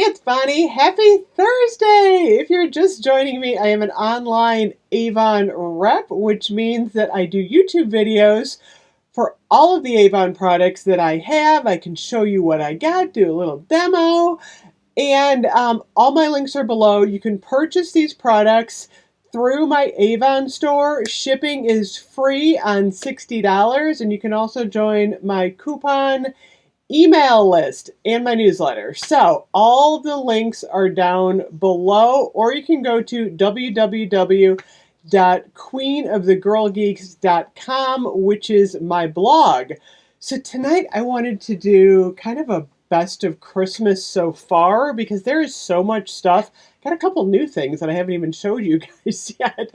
It's Bonnie. Happy Thursday! If you're just joining me, I am an online Avon rep, which means that I do YouTube videos for all of the Avon products that I have. I can show you what I got, do a little demo, and all my links are below. You can purchase these products through my Avon store. Shipping is free on $60, and you can also join my coupon email list and my newsletter. So all the links are down below, or you can go to www.queenofthegirlgeeks.com, which is my blog. So tonight I wanted to do kind of a best of Christmas so far because there is so much stuff. Got a couple new things that I haven't even showed you guys yet.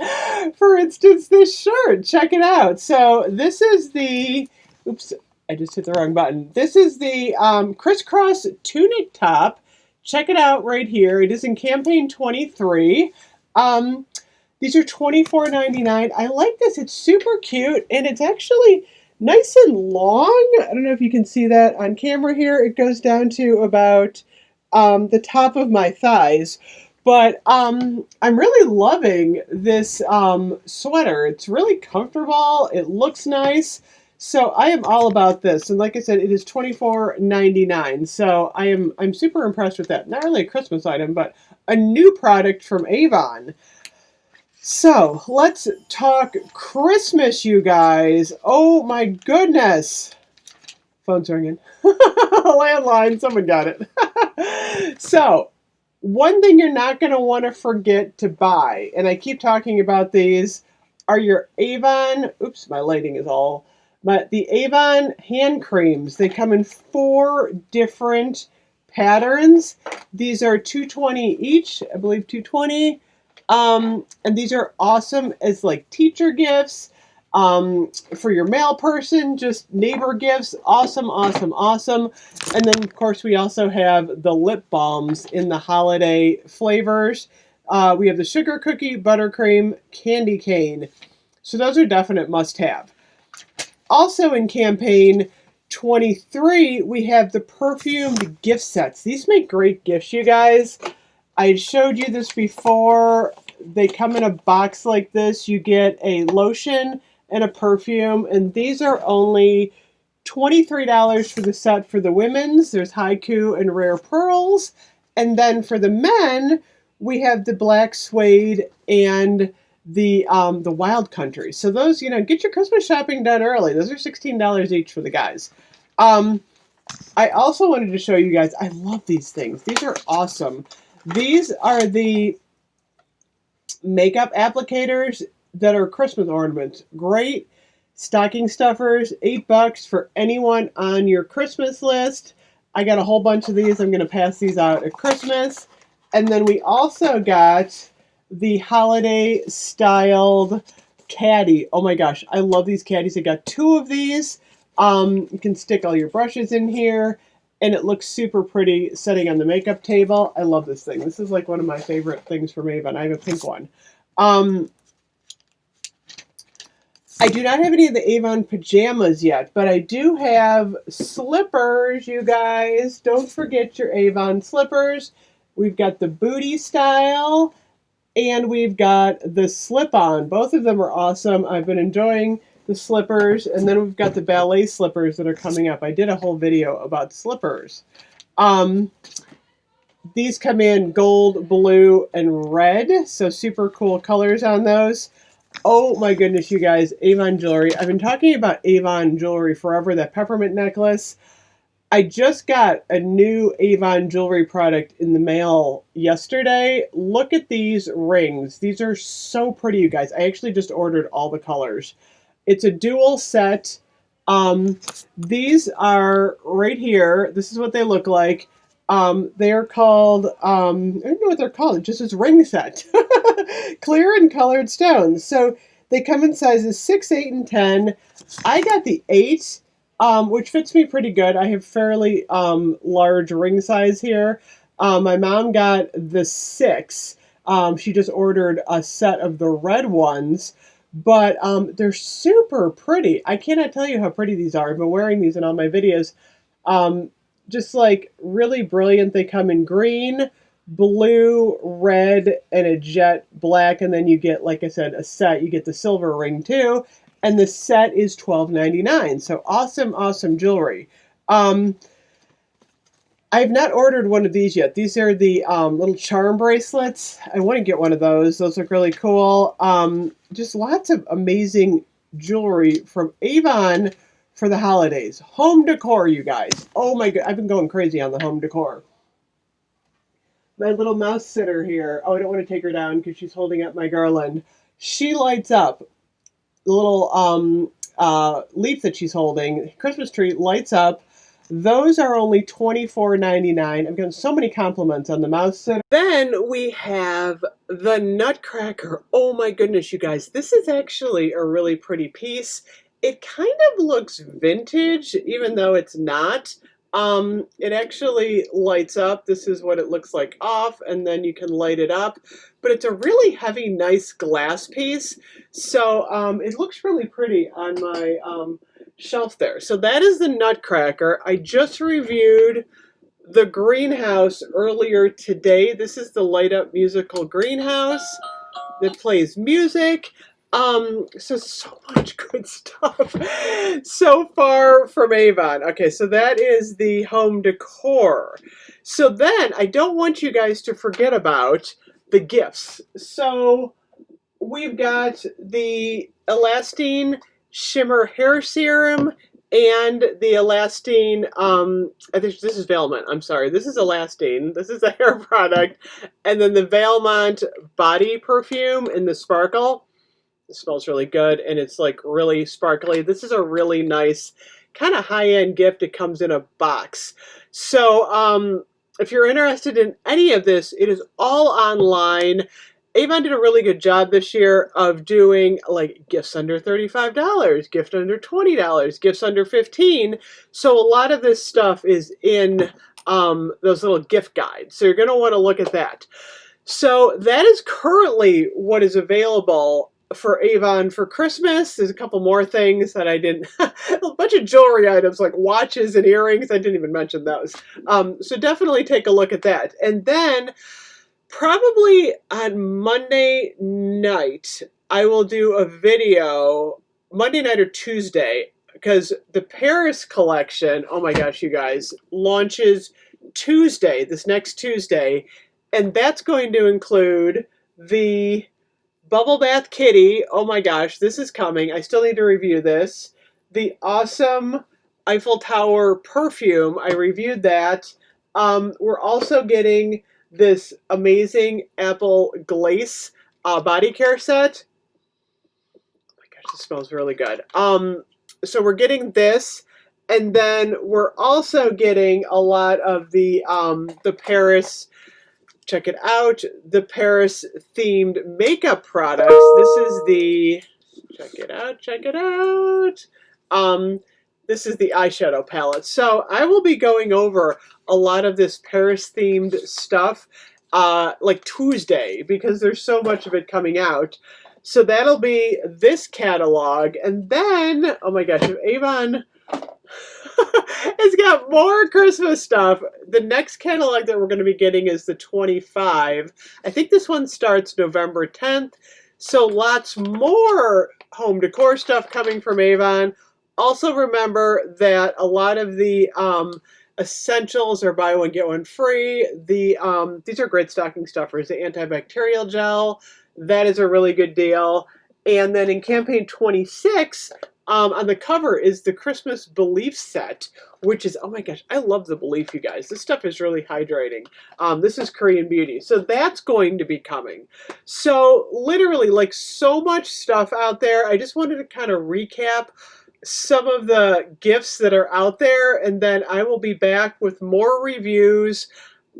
For instance, this shirt. Check it out. So this is the, oops, I just hit the wrong button. This is the crisscross tunic top. Check it out right here. It is in campaign 23. These are $24.99. I like this. It's super cute, and it's actually nice and long. I don't know if you can see that on camera here. It goes down to about the top of my thighs. But I'm really loving this sweater. It's really comfortable. It looks nice. So I am all about this, and like I said, it is $24.99. So I'm super impressed with that. Not really a Christmas item, but a new product from Avon. So let's talk Christmas, you guys. Oh my goodness. Phone's ringing. Landline, someone got it. So one thing you're not going to want to forget to buy, and I keep talking about these, are your Avon, oops, my lighting is all, but the Avon hand creams. They come in 4 different patterns. These are $2.20 each, I believe $2.20. And these are awesome as like teacher gifts, for your mail person, just neighbor gifts. Awesome, awesome, awesome. And then of course we also have the lip balms in the holiday flavors. We have the sugar cookie, buttercream, candy cane. So those are definite must-have. Also in campaign 23, we have the perfumed gift sets. These make great gifts, you guys. I showed you this before. They come in a box like this. You get a lotion and a perfume, and these are only $23 for the set for the women's. There's Haiku and Rare Pearls. And then for the men, we have the black suede and the Wild Country. So those, get your Christmas shopping done early. Those are $16 each for the guys. I also wanted to show you guys, I love these things. These are awesome. These are the makeup applicators that are Christmas ornaments. Great stocking stuffers, $8 for anyone on your Christmas list. I got a whole bunch of these. I'm going to pass these out at Christmas. And then we also got the holiday styled caddy. Oh my gosh, I love these caddies. I got 2 of these. You can stick all your brushes in here, and it looks super pretty sitting on the makeup table. I love this thing. This is like one of my favorite things from Avon. I have a pink one. I do not have any of the Avon pajamas yet, but I do have slippers, you guys. Don't forget your Avon slippers. We've got the booty style, and we've got the slip-on. Both of them are awesome. I've been enjoying the slippers, and then we've got the ballet slippers that are coming up. I did a whole video about slippers. These come in gold, blue, and red, so super cool colors on those. Oh my goodness, you guys, Avon jewelry. I've been talking about Avon jewelry forever, that peppermint necklace. I just got a new Avon jewelry product in the mail yesterday. Look at these rings. These are so pretty, you guys. I actually just ordered all the colors. It's a dual set. These are right here. This is what they look like. They are called, I don't know what they're called. It just says ring set. Clear and colored stones. So they come in sizes 6, 8, and 10. I got the 8. Which fits me pretty good. I have fairly large ring size here. My mom got the 6. She just ordered a set of the red ones, but they're super pretty. I cannot tell you how pretty these are. I've been wearing these in all my videos. just like really brilliant. They come in green, blue, red, and a jet black, and then you get, like I said, a set. You get the silver ring too, and the set is $12.99. So awesome, awesome jewelry. Um, I've not ordered one of these yet. These are the little charm bracelets. I want to get one of those. Those look really cool. Just lots of amazing jewelry from Avon for the holidays. Home decor, you guys. Oh my god, I've been going crazy on the home decor. My little mouse sitter here. Oh, I don't want to take her down because she's holding up my garland. She lights up. The little leaf that she's holding, Christmas tree, lights up. Those are only $24.99. I'm getting so many compliments on the mouse sitter. Then we have the Nutcracker. Oh my goodness, you guys. This is actually a really pretty piece. It kind of looks vintage, even though it's not. It actually lights up. This is what it looks like off, and then you can light it up. But it's a really heavy, nice glass piece. So it looks really pretty on my shelf there. So that is the Nutcracker. I just reviewed the greenhouse earlier today. This is the light up musical greenhouse that plays music. So much good stuff so far from Avon. Okay, so that is the home decor. So then I don't want you guys to forget about the gifts. So we've got the Elastine Shimmer Hair Serum and the Elastine, I think this is Valmont, I'm sorry, this is Elastine, this is a hair product, and then the Valmont Body Perfume in the Sparkle. It smells really good, and it's like really sparkly. This is a really nice kind of high-end gift. It comes in a box. So if you're interested in any of this, it is all online. Avon did a really good job this year of doing like gifts under $35, gift under $20, gifts under $15. So a lot of this stuff is in those little gift guides. So you're going to want to look at that. So that is currently what is available for Avon for Christmas. There's a couple more things that I didn't, a bunch of jewelry items like watches and earrings. I didn't even mention those. So definitely take a look at that. And then probably on Monday night, I will do a video, Monday night or Tuesday, because the Paris collection, oh my gosh, you guys, launches Tuesday, this next Tuesday. And that's going to include the Bubble Bath Kitty. Oh my gosh, this is coming. I still need to review this. The awesome Eiffel Tower perfume. I reviewed that. We're also getting this amazing Apple Glace body care set. Oh my gosh, this smells really good. So we're getting this. And then we're also getting a lot of the Paris, check it out, the Paris themed makeup products. This is the, check it out. This is the eyeshadow palette. So I will be going over a lot of this Paris themed stuff like Tuesday because there's so much of it coming out. So that'll be this catalog. And then, oh my gosh, if Avon it's got more Christmas stuff. The next catalog that we're going to be getting is the 25. I think this one starts November 10th. So lots more home decor stuff coming from Avon. Also remember that a lot of the essentials are buy one, get one free. These are great stocking stuffers. The antibacterial gel, that is a really good deal. And then in campaign 26, on the cover is the Christmas Belief set, which is, oh my gosh, I love the Belief, you guys. This stuff is really hydrating. This is Korean Beauty. So that's going to be coming. So literally, like so much stuff out there. I just wanted to kind of recap some of the gifts that are out there, and then I will be back with more reviews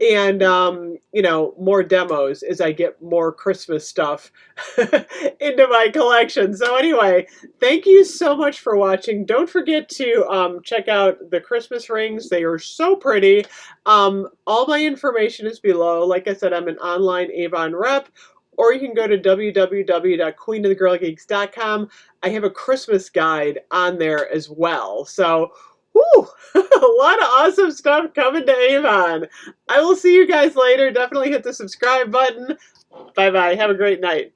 and more demos as I get more Christmas stuff into my collection. So anyway, thank you so much for watching. Don't forget to check out the Christmas rings. They are so pretty. All my information is below. Like I said, I'm an online Avon rep, or you can go to www.queenofthegirlgeeks.com. I have a Christmas guide on there as well. So Whew, a lot of awesome stuff coming to Avon. I will see you guys later. Definitely hit the subscribe button. Bye-bye. Have a great night.